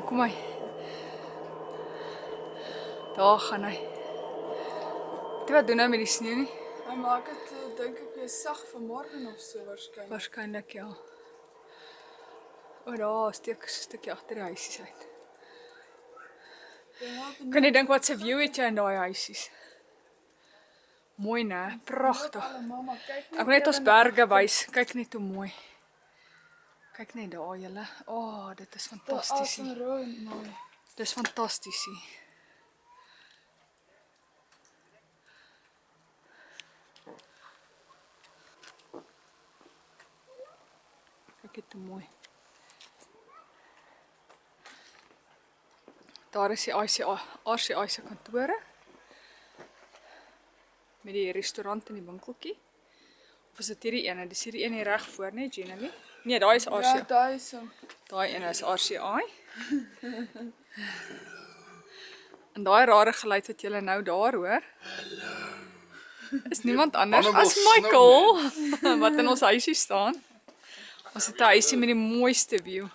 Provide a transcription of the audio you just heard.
Kom maar. Daar gaan hy. Weet jy wat doen nou met die sneeu nie? Hy maak het, dink ek, weer sag vanmorgen of so waarskynlik. Waarskynlik ja. O, daar steek 'n stukkie agter die huisies uit. Kan jy dink wat se view het jy in daai huisies? Mooi né? Pragtig. Mamma, kyk Ek wil net ons berge wys. Kyk net hoe mooi. Kyk net daar julle. Dit is fantasties. mooi. Dis fantasties. Kyk dit hoe mooi. Daar is die RCI se kantore. Met die restaurant en die winkeltjie. Of is dit hierdie ene? Dis hierdie een hier reg voor, né, Jenny? Nee, daai is RCI. Ja, daai is hom. Daai ene is RCI. En daai rare geluid wat julle nou daar hoor. Is niemand anders as Michael wat in ons huisie staan. Ons het 'n huisie met die mooiste view.